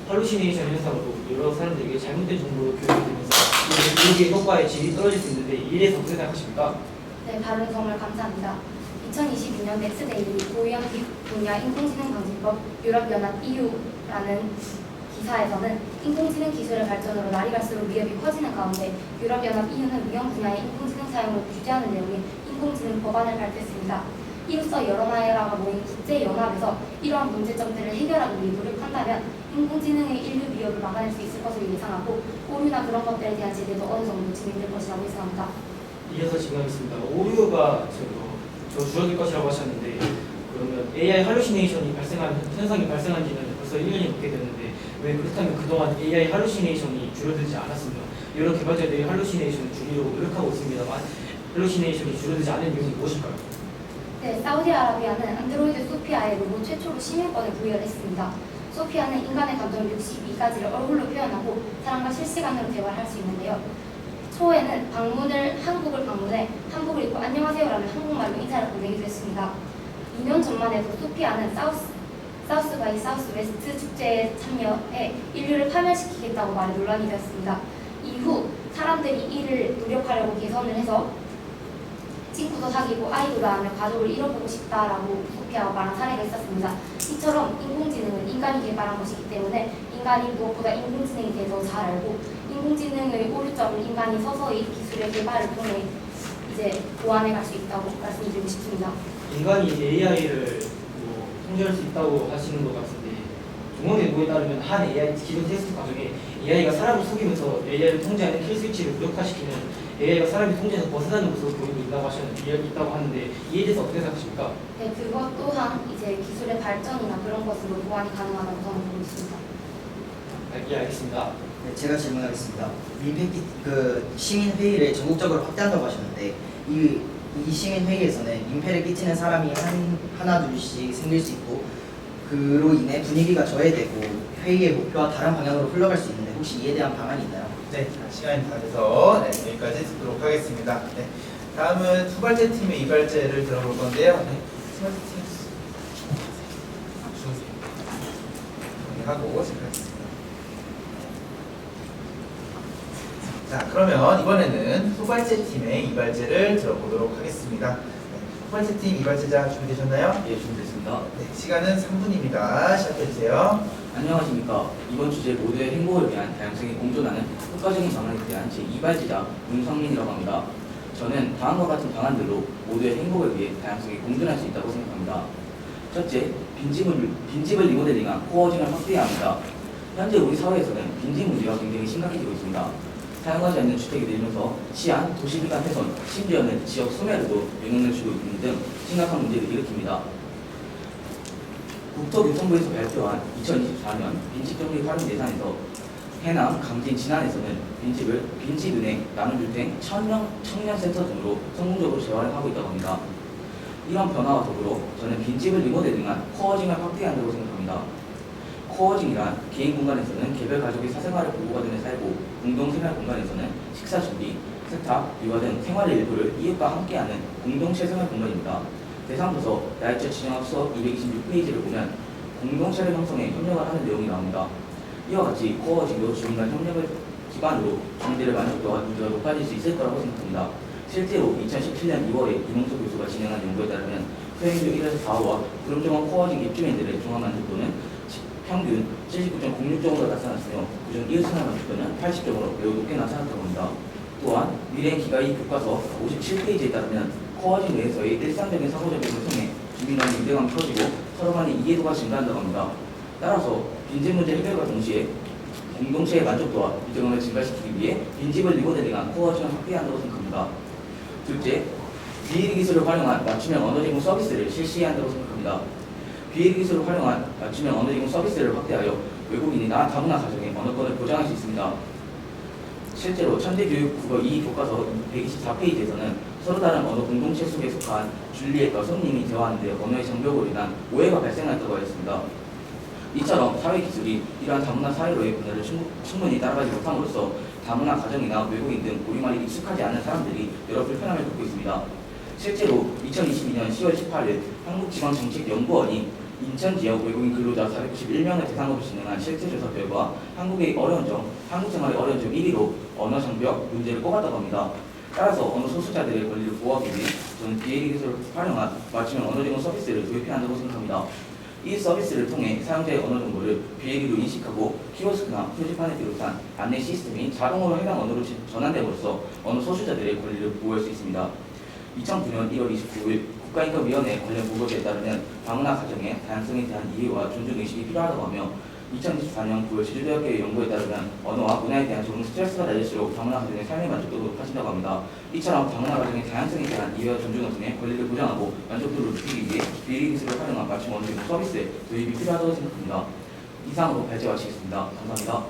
할루시네이션 현상으로 여러 사람들에게 잘못된 정보로 교육이 되면서 교육의 효과의 질이 떨어질 수 있는데 이에 대해서 어떻게 생각하십니까? 네, 발언 정말 감사합니다. 2022년 넥스데일리 고위험 분야 인공지능방지법 유럽연합 EU라는 기사에서는 인공지능 기술의 발전으로 날이 갈수록 위협이 커지는 가운데 유럽연합 EU는 위험 분야의 인공지능 사용을 규제하는 내용의 인공지능 법안을 발표했습니다. 이로써 여러 나라가 모인 국제연합에서 이러한 문제점들을 해결하기 위해 노력한다면 인공지능의 인류 위협을 막아낼 수 있을 것으로 예상하고 오류나 그런 것들에 대한 제재도 어느 정도 진행될 것이라고 예상합니다. 이어서 질문하겠습니다. 오류가 저 줄어들 것이라고 하셨는데 그러면 AI 할루시네이션이 현상이 발생한 지는 벌써 1년이 넘게 됐는데 왜 그렇다면 그동안 AI 할루시네이션이 줄어들지 않았으며 여러 개발자들이 할루시네이션을 줄이려고 노력하고 있습니다만 할루시네이션이 줄어들지 않은 이유는 무엇일까요? 네, 사우디아라비아는 안드로이드 소피아의 로봇 최초로 시민권을 부여했습니다. 소피아는 인간의 감정 62가지를 얼굴로 표현하고 사람과 실시간으로 대화를 할 수 있는데요. 초에는 한국을 방문해 한복을 입고 안녕하세요라는 한국말로 인사를 보내기도 했습니다. 2년 전만 해도 소피아는 사우스 바이 사우스 웨스트 축제에 참여해 인류를 파멸시키겠다고 말해 논란이 되었습니다. 이후 사람들이 이를 노력하려고 개선을 해서 친구도 사귀고 아이도 낳으며 가족을 이뤄보고 싶다라고 소피아가 말한 사례가 있었습니다. 이처럼 인공지능은 인간이 개발한 것이기 때문에 인간이 무엇보다 인공지능에 대해서 잘 알고 인공지능의 오류점을 인간이 서서히 기술의 개발을 통해 이제 보완해 갈 수 있다고 말씀드리고 싶습니다. 인간이 AI를 통제할 수 있다고 하시는 것 같은데 종합연구에 따르면 한 AI 기존 테스트 과정에 AI가 사람을 속이면서 AI를 통제하는 킬 스위치를 무력화시키는 AI가 사람이 통제에서 벗어나는 모습을 보이고 있다고 하는데 이에 대해서 어떻게 생각하십니까? 네, 그것 또한 이제 기술의 발전이나 그런 것으로 보완이 가능하다고 저는 보고 있습니다. 예, 알겠습니다. 네, 제가 질문하겠습니다. 시민 회의를 전국적으로 확대한다고 하셨는데 이 시민 회의에서는 민폐를 끼치는 사람이 하나 둘씩 생길 수 있고 그로 인해 분위기가 저해되고 회의의 목표와 다른 방향으로 흘러갈 수 있는데 혹시 이에 대한 방안이 있나요? 네, 자, 시간이 다 돼서 여기까지 듣도록 하겠습니다. 네, 다음은 투발제 팀의 이발제를 들어볼 건데요. 네, 투발제 팀 주세요. 하고 시작하겠습니다. 자, 그러면 이번에는 후발제 팀의 이발제를 들어보도록 하겠습니다. 네, 후발제 팀 이발제자 준비되셨나요? 예, 준비됐습니다. 네, 시간은 3분입니다. 시작해주세요. 안녕하십니까. 이번 주제 모두의 행복을 위한 다양성이 공존하는 효과적인 방안에 대한 제2발제자 문성민이라고 합니다. 저는 다음과 같은 방안들로 모두의 행복을 위해 다양성이 공존할 수 있다고 생각합니다. 첫째, 빈집을 리모델링한 코워징을 확대해야 합니다. 현재 우리 사회에서는 빈집 문제가 굉장히 심각해지고 있습니다. 사용하지 않는 주택이 늘면서 치안, 도시 기반 훼손, 심지어는 지역 소멸에도 영향을 주고 있는 등 심각한 문제를 일으킵니다. 국토교통부에서 발표한 2024년 빈집정비 활용 예산에서 해남, 강진, 진안에서는 빈집은행, 나눔주택, 청년센터 등으로 성공적으로 재활을 하고 있다고 합니다. 이런 변화와 더불어 저는 빈집을 리모델링한 코워징을 확대해야 한다고 생각합니다. 코워징이란 개인 공간에서는 개별 가족이 사생활을 보호받으며 살고 공동 생활 공간에서는 식사 준비, 세탁, 육아 등 생활의 일부를 이웃과 함께하는 공동체 생활 공간입니다. 대상도서 나이처 지정학 수업 226페이지를 보면 공동체를 형성해 협력을 하는 내용이 나옵니다. 이와 같이 코워징도 주민 간 협력을 기반으로 주민들의 만족도와 문제가 높아질 수 있을 거라고 생각합니다. 실제로 2017년 2월에 이몽수 교수가 진행한 연구에 따르면 수행률 1에서 4호와 구름종합 코워징 입주민들의 종합 만족도는 평균 79.06점으로 나타났으며 그중 이웃생활 만족도는 80점으로 매우 높게 나타났다고 합니다. 또한 미래의 기가이 교과서 57페이지에 따르면 코워징 내에서의 일상적인 상호작용을 통해 주민 간의 유대감이 커지고 서로 간의 이해도가 증가한다고 합니다. 따라서 빈집 문제 해결과 동시에 공동체의 만족도와 유대감을 증가시키기 위해 빈집을 리모델링한 코워징을 확대해야 한다고 생각합니다. 둘째, 비일기 기술을 활용한 맞춤형 언어 제공 서비스를 실시해야 한다고 생각합니다. BA 기술을 활용한 맞춤형 언어 제공 서비스를 확대하여 외국인이나 다문화 가정의 언어권을 보장할 수 있습니다. 실제로 천재교육국어 2 교과서 124페이지에서는 서로 다른 언어 공동체 속에 속한 줄리엣과 손님이 대화하는데 언어의 장벽으로 인한 오해가 발생했다고 하였습니다. 이처럼 사회기술이 이러한 다문화 사회로의 변화를 충분히 따라가지 못함으로써 다문화 가정이나 외국인 등 우리말이 익숙하지 않은 사람들이 여러 불편함을 겪고 있습니다. 실제로 2022년 10월 18일 한국지방정책연구원이 인천 지역 외국인 근로자 491명을 대상으로 진행한 실태 조사 결과 한국 생활의 어려운 점 1위로 언어 장벽 문제를 꼽았다고 합니다. 따라서 언어 소수자들의 권리를 보호하기 위해 저는 BA 기술을 활용한 맞춤형 언어 제공 서비스를 도입해야 한다고 생각합니다. 이 서비스를 통해 사용자의 언어 정보를 BA로 인식하고 키오스크나 표지판을 비롯한 안내 시스템이 자동으로 해당 언어로 전환됨으로써 언어 소수자들의 권리를 보호할 수 있습니다. 2009년 1월 29일 국가인권위원회 관련 보고서에 따르면 다문화 가정의 다양성에 대한 이해와 존중의식이 필요하다고 하며 2024년 9월 제주대학교의 연구에 따르면 언어와 문화에 대한 적응 스트레스가 낮을수록 다문화 가정의 삶의 만족도가 높아진다고 합니다. 이처럼 다문화 가정의 다양성에 대한 이해와 존중을 통해 권리를 보장하고 만족도를 높이기 위해 BA 기술을 활용한 맞춤 언어 제공 서비스의 도입이 필요하다고 생각합니다. 이상으로 발제 마치겠습니다. 감사합니다.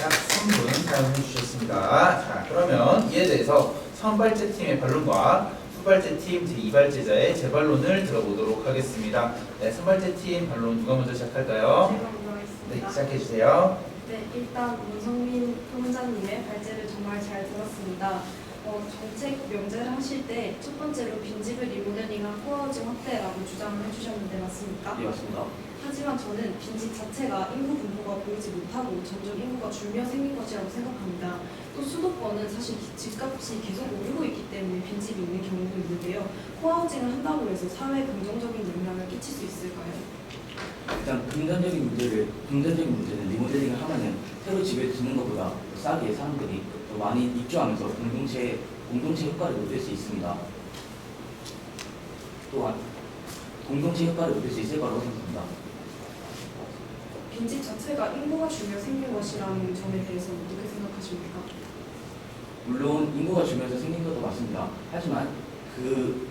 약 3분 사용해 주셨습니다. 자, 그러면 이에 대해서 선발제 팀의 반론과 후발제 팀 제2발제자의 재반론을 들어보도록 하겠습니다. 네, 선발제 팀 반론 누가 먼저 시작할까요? 제가 먼저 하겠습니다. 네, 시작해 주세요. 네, 일단 문성민 표문자님의 발제를 정말 잘 들었습니다. 정책 명제를 하실 때 첫 번째로 빈집을 리모델링한 코어하우징 확대라고 주장을 해주셨는데 맞습니까? 예, 맞습니다. 하지만 저는 빈집 자체가 인구 분포가 보이지 못하고 점점 인구가 줄며 생긴 것이라고 생각합니다. 또 수도권은 사실 집값이 계속 오르고 있기 때문에 빈집이 있는 경우도 있는데요. 코어하우징을 한다고 해서 사회에 긍정적인 영향을 끼칠 수 있을까요? 일단 금전적인 문제는 리모델링을 하면은 새로 집을 짓는 것보다 더 싸게 사람들이 더 많이 입주하면서 공동체 효과를 높일 수 있습니다. 또한 공동체 효과를 높일 수 있을 거라고 생각합니다. 빈집 자체가 인구가 줄며 생긴 것이라는 점에 대해서 어떻게 생각하십니까? 물론 인구가 줄면서 생긴 것도 맞습니다. 하지만 그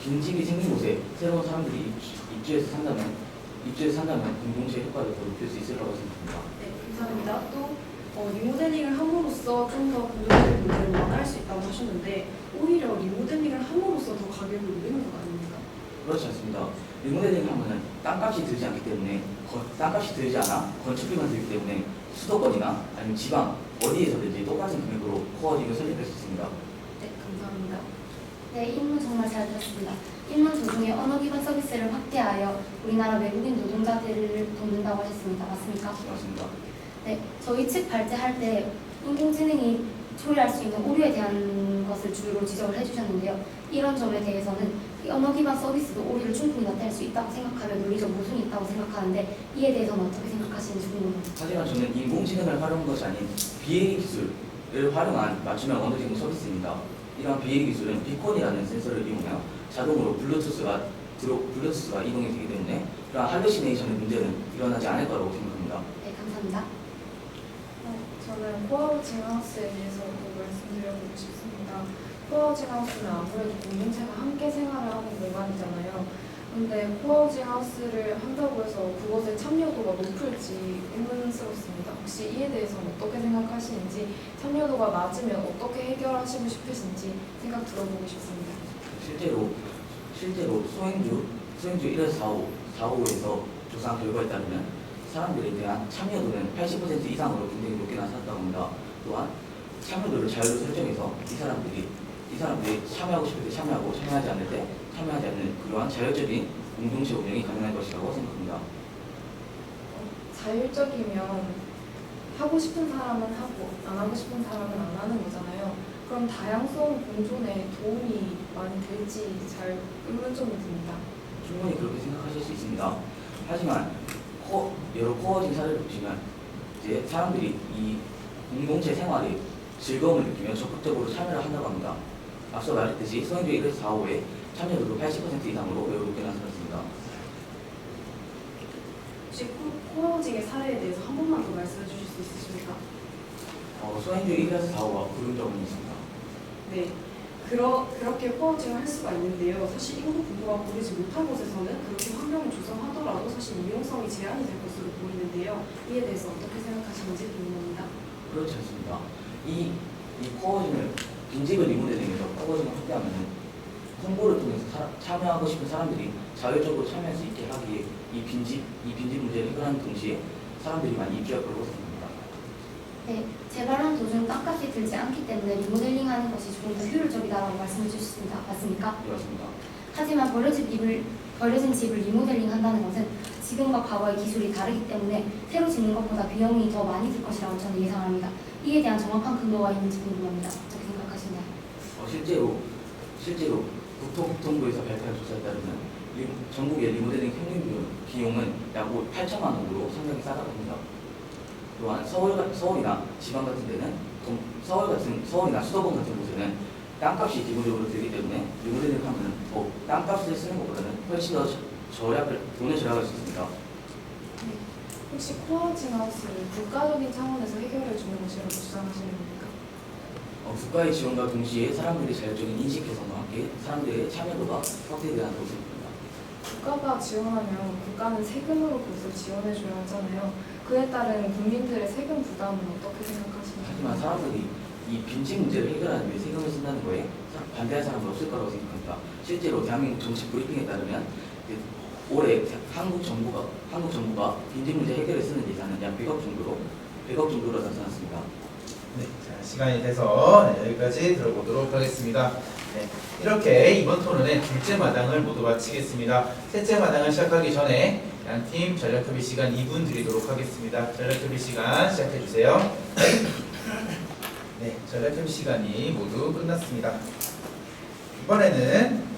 빈집이 생긴 곳에 새로운 사람들이 입주해서 산다면 공동체 효과를 더 높일 수 있을 거라고 생각합니다. 네, 감사합니다. 또 리모델링을 함으로써 좀 더 공동체 문제를 완화할 수 있다고 하셨는데 오히려 리모델링을 함으로써 더 가격을 올리는 것 아닙니까? 그렇지 않습니다. 리모델링 하면은 땅값이 들지 않기 때문에 땅값이 들지 않아 건축비만 들기 때문에 수도권이나 아니면 지방 어디에서든지 똑같은 금액으로 코어딩을 설립할 수 있습니다. 네, 감사합니다. 네, 인문 정말 잘 들었습니다. 인문 도중에 언어 기반 서비스를 확대하여 우리나라 외국인 노동자들을 돕는다고 하셨습니다. 맞습니까? 맞습니다. 네, 저희 측 발제할 때 인공지능이 처리할 수 있는 오류에 대한 것을 주로 지적을 해주셨는데요. 이런 점에 대해서는 이 언어 기반 서비스도 오류를 충분히 나타낼 수 있다고 생각하며 논리적 모순이 있다고 생각하는데 이에 대해서는 어떻게 생각하시는지 궁금합니다. 하지만 저는 인공지능을 활용한 것이 아닌 BA 기술을 활용한 맞춤형 언어 제공 서비스입니다. 이러한 BA 기술은 비콘이라는 센서를 이용하여 자동으로 블루투스가 이동이 되기 때문에 그러한 할루시네이션의 문제는 일어나지 않을 거라고 생각합니다. 네, 감사합니다. 저는 코어하우징 하우스에 대해서 또 말씀드려보고 싶습니다. 코어하우징 하우스는 아무래도 공동체가 함께 생활을 하는 공간이잖아요. 근데 코어하우징 하우스를 한다고 해서 그것의 참여도가 높을지 의문스럽습니다. 혹시 이에 대해서는 어떻게 생각하시는지, 참여도가 낮으면 어떻게 해결하시고 싶으신지 생각 들어보고 싶습니다. 실제로 소행주 1에서 4호에서 조사한 결과에 따르면 사람들에 대한 참여도는 80% 이상으로 굉장히 높게 나타났다고 합니다. 또한 참여도를 자유로 설정해서 이 사람들이 참여하고 싶을 때 참여하고 참여하지 않을 때 참여하지 않는 그러한 자율적인 공동체 운영이 가능할 것이라고 생각합니다. 자율적이면 하고 싶은 사람은 하고 안 하고 싶은 사람은 안 하는 거잖아요. 그럼 다양성 공존에 도움이 많이 될지 잘 의문점이 듭니다. 충분히 그렇게 생각하실 수 있습니다. 하지만 여러 코어진 사례를 보시면 이제 사람들이 이 공동체 생활에 즐거움을 느끼며 적극적으로 참여를 한다고 합니다. 앞서 말했듯이 소행주 1에서 4호에 참여도도 80% 이상으로 매우 높게 나타났습니다. 혹시 코어하우징의 사례에 대해서 한 번만 더 말씀해 주실 수 있으십니까? 소행주 1에서 4호와 그런 점은 있습니다. 네, 그렇게 코어칭을 할 수가 있는데요. 사실 인구 분포가 고르지 못한 곳에서는 그렇게 환경을 조성하더라도 사실 이용성이 제한이 될 것으로 보이는데요. 이에 대해서 어떻게 생각하시는지 궁금합니다. 그렇지 않습니다. 이 코어징을 빈집을 리모델링해서 코어징을 확대하면 홍보를 통해서 참여하고 싶은 사람들이 자율적으로 참여할 수 있게 하기에 이 빈집 문제를 해결하는 동시에 사람들이 많이 입주할 거라고 생각합니다. 네, 재발한 도중 땅값이 들지 않기 때문에 리모델링하는 것이 조금 더 효율적이다라고 말씀해 주셨습니다. 맞습니까? 네, 맞습니다. 하지만 버려진 집을 리모델링한다는 것은 지금과 과거의 기술이 다르기 때문에 새로 짓는 것보다 비용이 더 많이 들 것이라고 저는 예상합니다. 이에 대한 정확한 근거가 있는지 궁금합니다. 어떻게 생각하시나요? 실제로 국토부에서 발표한 조사에 따르면 전국의 리모델링 평균 비용은 약 8천만 원으로 상당히 싸다고 합니다. 또한 서울이나 지방 같은 데는 서울이나 수도권 같은 곳에는 땅값이 기본적으로 들기 때문에 리모델링 하면 땅값을 쓰는 것보다는 훨씬 더 돈을 절약할 수 있습니다. 혹시 코어칭 하우스를 국가적인 차원에서 해결해 주는 것이라고 주장하시는 겁니까? 국가의 지원과 동시에 사람들의 자율적인 인식 개선과 함께 사람들의 참여도가 확대되는 것을 봅니다. 국가가 지원하면 국가는 세금으로 그것을 지원해 줘야 하잖아요. 그에 따른 국민들의 세금 부담은 어떻게 생각하시나요? 하지만 사람들이 이 빈집 문제를 해결하기 위해 세금을 쓴다는 거에 반대할 사람은 없을 거라고 생각합니다. 실제로 대한민국 정치 브리핑에 따르면 올해 한국 정부가 빈집 문제 해결에 쓰는 예산은 약 100억 정도로 나타났습니다. 네, 자, 시간이 돼서 여기까지 들어보도록 하겠습니다. 네, 이렇게 이번 토론의 둘째 마당을 모두 마치겠습니다. 셋째 마당을 시작하기 전에 양팀 전략협의 시간 2분 드리도록 하겠습니다. 전략협의 시간 시작해주세요. 네, 전략협의 시간이 모두 끝났습니다. 이번에는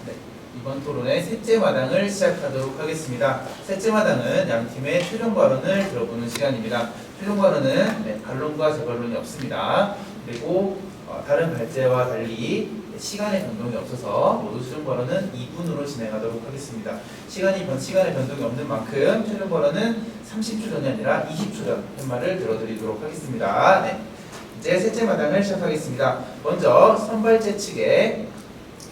이번 토론의 셋째 마당을 시작하도록 하겠습니다. 셋째 마당은 양팀의 최종 발언을 들어보는 시간입니다. 최종 발언은 반론과 재발론이 없습니다. 그리고 다른 발제와 달리 시간의 변동이 없어서 모두 최종 발언은 2분으로 진행하도록 하겠습니다. 시간의 변동이 없는 만큼 최종 발언은 30초 전이 아니라 20초 전 팻말을 들어드리도록 하겠습니다. 네, 이제 셋째 마당을 시작하겠습니다. 먼저 선발제 측의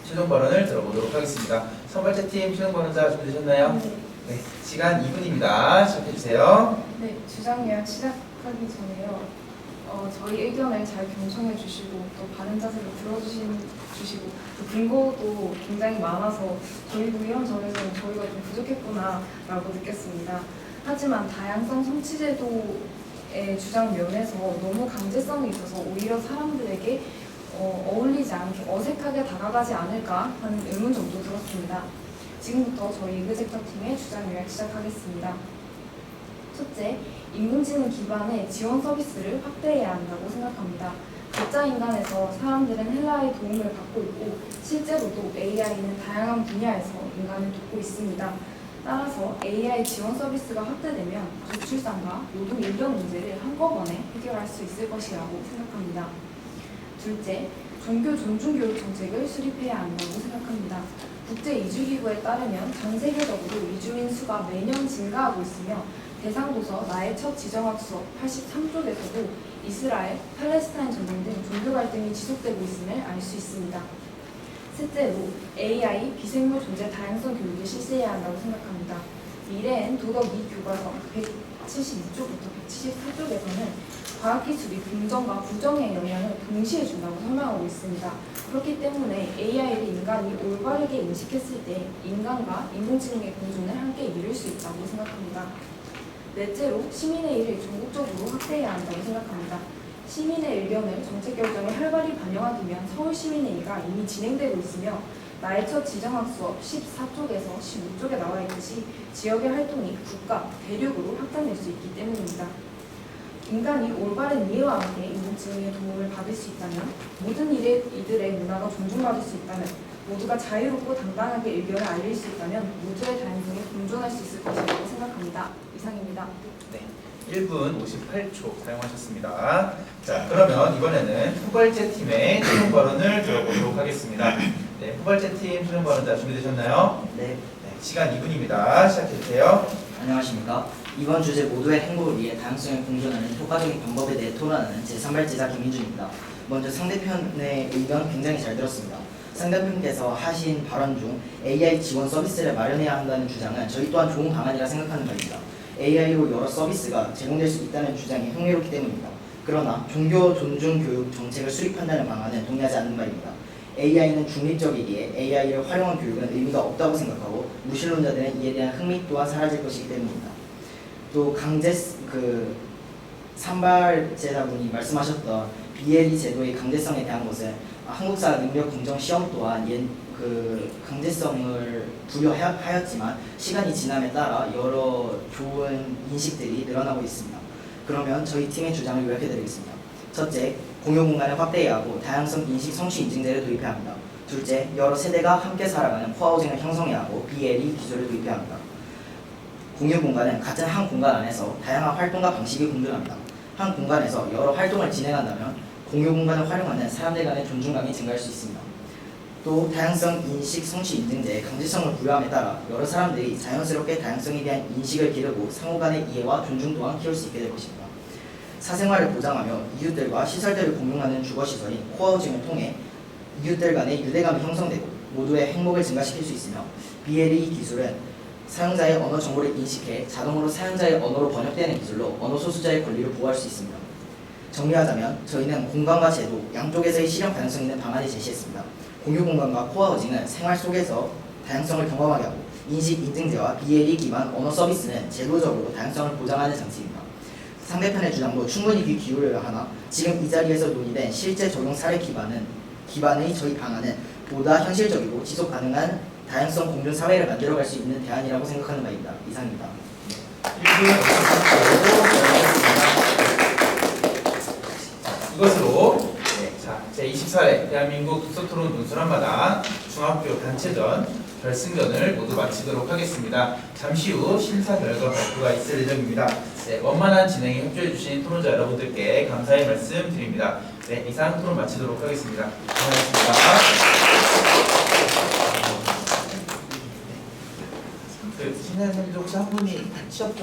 최종 발언을 들어보도록 하겠습니다. 선발제 팀 최종 발언자 준비되셨나요? 네, 시간 2분입니다. 시작해주세요. 네, 주장 요약 시작하기 전에요. 저희 의견을 잘 경청해 주시고 또 바른 자세로 들어주시고 또 근거도 굉장히 많아서 저희도 이런 점에서는 저희가 좀 부족했구나라고 느꼈습니다. 하지만 다양성 성취제도의 주장 면에서 너무 강제성이 있어서 오히려 사람들에게 어울리지 않게 어색하게 다가가지 않을까 하는 의문점도 들었습니다. 지금부터 저희 이그젝터 팀의 주장 요약 시작하겠습니다. 첫째, 인공지능 기반의 지원 서비스를 확대해야 한다고 생각합니다. 가짜 인간에서 사람들은 헬라의 도움을 받고 있고 실제로도 AI는 다양한 분야에서 인간을 돕고 있습니다. 따라서 AI 지원 서비스가 확대되면 저출산과 노동 인력 문제를 한꺼번에 해결할 수 있을 것이라고 생각합니다. 둘째, 종교 존중 교육 정책을 수립해야 한다고 생각합니다. 국제이주기구에 따르면 전 세계적으로 이주민 수가 매년 증가하고 있으며 대상 도서 나의 첫 지정학 수업 83쪽에서도 이스라엘, 팔레스타인 전쟁 등 종교 갈등이 지속되고 있음을 알 수 있습니다. 셋째로 AI, 비생물 존재 다양성 교육을 실시해야 한다고 생각합니다. 미래엔 도덕 및 교과서 172쪽부터 174쪽에서는 과학기술이 긍정과 부정의 영향을 동시에 준다고 설명하고 있습니다. 그렇기 때문에 AI를 인간이 올바르게 인식했을 때 인간과 인공지능의 공존을 함께 이룰 수 있다고 생각합니다. 넷째로 시민의 일을 전국적으로 확대해야 한다고 생각합니다. 시민의 의견을 정책 결정에 활발히 반영하기 위한 서울시민회의가 이미 진행되고 있으며 나의 첫 지정학 수업 14쪽에서 15쪽에 나와 있듯이 지역의 활동이 국가, 대륙으로 확장될 수 있기 때문입니다. 인간이 올바른 이해와 함께 인공지능의 도움을 받을 수 있다면 모든 이들의 문화가 존중받을 수 있다면 모두가 자유롭고 당당하게 의견을 알릴 수 있다면 모두의 다양성에 공존할 수 있을 것이라고 생각합니다. 이상입니다. 네, 1분 58초 사용하셨습니다. 자, 그러면 이번에는 후발제 팀의 최종 발언을 들어보도록 하겠습니다. 네, 후발제 팀 최종 발언자 준비되셨나요? 네, 시간 2분입니다. 시작해주세요. 안녕하십니까. 이번 주제 모두의 행복을 위해 다양성에 공존하는 효과적인 방법에 대해 토론하는 제3발제자 김민준입니다. 먼저 상대편의 의견 굉장히 잘 들었습니다. 상대편께서 하신 발언 중 AI 지원 서비스를 마련해야 한다는 주장은 저희 또한 좋은 방안이라 생각하는 바입니다. AI로 여러 서비스가 제공될 수 있다는 주장이 흥미롭기 때문입니다. 그러나 종교 존중 교육 정책을 수립한다는 방안은 동의하지 않는 바입니다. AI는 중립적이기에 AI를 활용한 교육은 의미가 없다고 생각하고 무신론자들은 이에 대한 흥미 또한 사라질 것이기 때문입니다. 또 산발제자분이 말씀하셨던 BLE 제도의 강제성에 대한 것은 한국사 능력 검정 시험 또한 강제성을 부여하였지만 시간이 지남에 따라 여러 좋은 인식들이 늘어나고 있습니다. 그러면 저희 팀의 주장을 요약해드리겠습니다. 첫째, 공유 공간을 확대해야 하고 다양성 인식 성취 인증제를 도입해야 합니다. 둘째, 여러 세대가 함께 살아가는 코하우징을 형성해야 하고 BLE 기술을 도입해야 합니다. 공유 공간은 같은 한 공간 안에서 다양한 활동과 방식이 공존합니다. 한 공간에서 여러 활동을 진행한다면 공유 공간을 활용하는 사람들 간의 존중감이 증가할 수 있습니다. 또 다양성 인식 성취 인증제의 강제성을 부여함에 따라 여러 사람들이 자연스럽게 다양성에 대한 인식을 기르고 상호 간의 이해와 존중 또한 키울 수 있게 될 것입니다. 사생활을 보장하며 이웃들과 시설들을 공용하는 주거시설인 코하우징을 통해 이웃들 간의 유대감이 형성되고 모두의 행복을 증가시킬 수 있으며 BLE 기술은 사용자의 언어 정보를 인식해 자동으로 사용자의 언어로 번역되는 기술로 언어 소수자의 권리를 보호할 수 있습니다. 정리하자면 저희는 공간과 제도 양쪽에서의 실현 가능성 있는 방안을 제시했습니다. 공유 공간과 코하우징은 생활 속에서 다양성을 경험하게 하고 인식 인증제와 BLE 기반 언어 서비스는 제도적으로 다양성을 보장하는 장치입니다. 상대편의 주장도 충분히 귀 기울여야 하나 지금 이 자리에서 논의된 실제 적용 사례 기반의 저희 방안은 보다 현실적이고 지속 가능한 다양성 공존 사회를 만들어갈 수 있는 대안이라고 생각하는 바입니다. 이상입니다. 이것으로 제24회 대한민국 독서토론 논술 한마당 중학교 단체전 결승전을 모두 마치도록 하겠습니다. 잠시 후 심사 결과 발표가 있을 예정입니다. 원만한 진행에 협조해주신 토론자 여러분들께 감사의 말씀 드립니다. 이상 토론 마치도록 하겠습니다. 고맙습니다. 신혜선생님도 혹시 한 분이 취업 좀